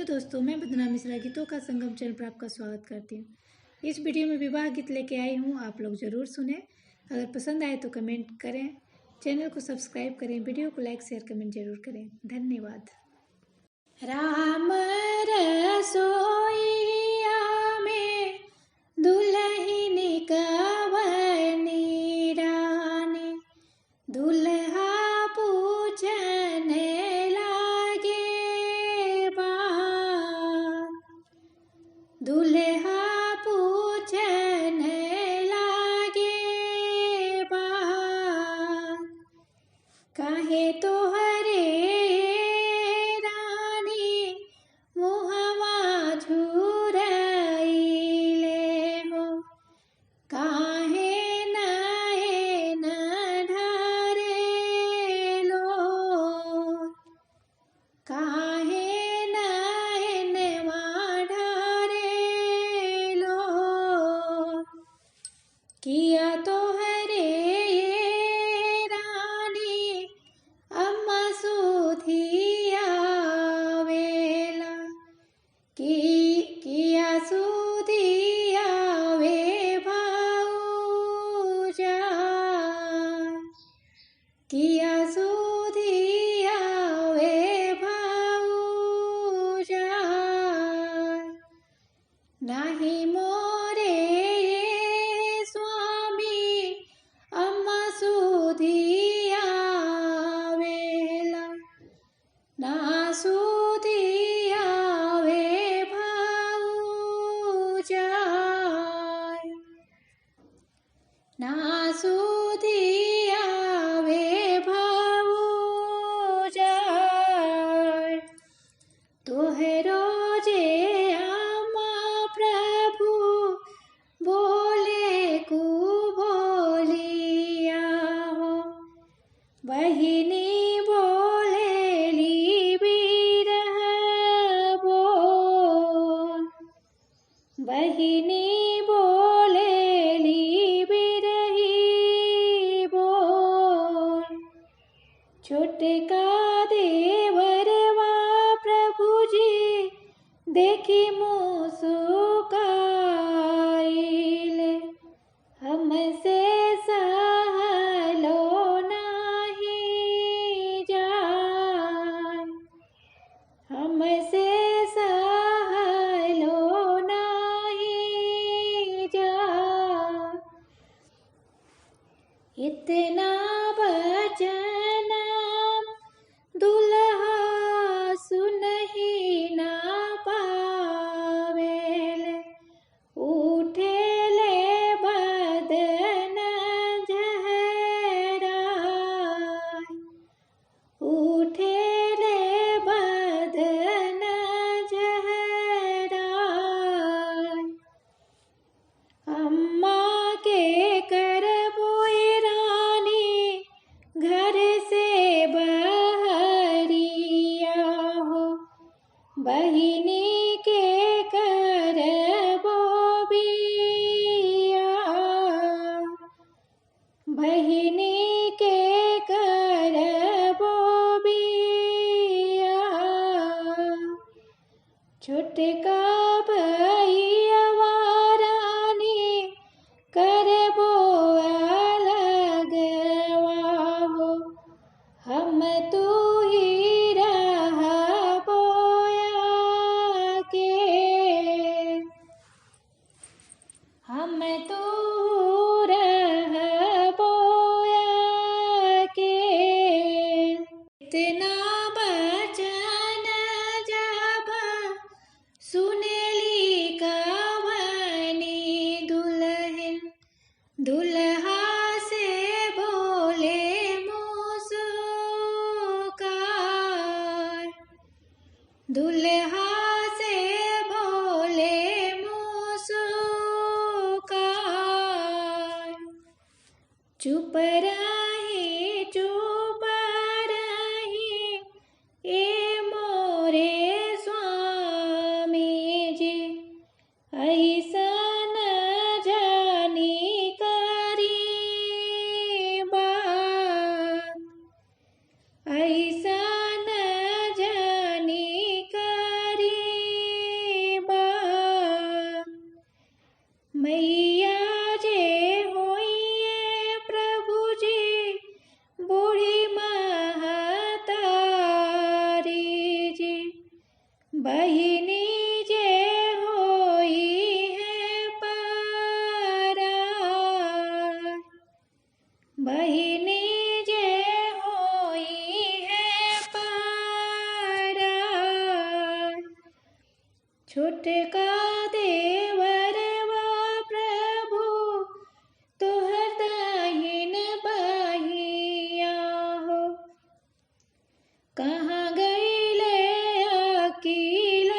दोस्तों, मैं बदना मिश्रा गीतों का संगम चैनल पर आपका स्वागत करती हूँ। इस वीडियो में विवाह गीत लेके आई हूँ, आप लोग ज़रूर सुने। अगर पसंद आए तो कमेंट करें, चैनल को सब्सक्राइब करें, वीडियो को लाइक शेयर कमेंट जरूर करें। धन्यवाद। राम रसोइया में दुल्हन कवनी रानी, दुल्हा पूछने लगे बात, दुल्हा पूछने लगे बात, काहे तोहरे रानी मुहवा झुरइले हो, काहे नैन ढारेलो, काहे नैनवा ढारेलो, किया तोहरे रानी अम्मा सुधिया वेला, किया सुधिया वे भाऊजा, किया सुधिया वे भाऊजा, नाही मोरे स्वामी अम्मा सुधिया वेला, ना सुधिया वे भाऊजा, ना सुधिया वे भाऊजा, तोहरो जे आमा प्रभु बोले कु बोलिया हो, बहिनी बोलेली बिरह बोल, बहिनी बोलेली बिरही बोल, छोटका देवरवा प्रभु जी देखी मुस्काइले, हमसे सहलो नाही जाय, हमसे सहलो नाही जाय, इतना वचन दुल्हा सुनहि ना पावेले, उठेले बदन जहराय, उठेले बदन जहराय, अम्मा के करबो रानी घर से बहरिया हो, बहिनी के करबो बिया, बहिनी के करबो बिया, छोटका भैया रानी करबो अलगवा हो, हम तू ही रहबो के, हम तू रहबो के, इतना वचन जब सुनेली कवनी दुल्हन, दुल्हा से बोले मुस्कान, दुल्हा से बोले मुस्कान, चुप रही ए मोरे स्वामी जी, ऐसन जानी करी बात, ऐसा न जानी करी बहिनी जे होई है पराय, बहिनी जे होई है पराय, छुटका देवरवा प्रभु तोहर दाहिन बहिया हो। कहाँ गईले अकील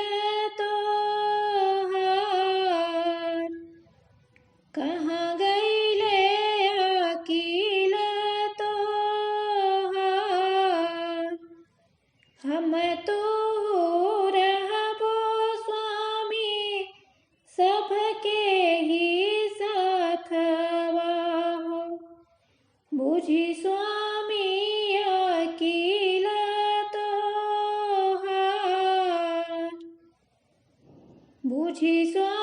तोहार, कहाँ गईले अकील तोहार, हम तो रहबो स्वामी सबके ही साथवा हो। बुझी स्वामी अकील तोहार, बुझी स्वामी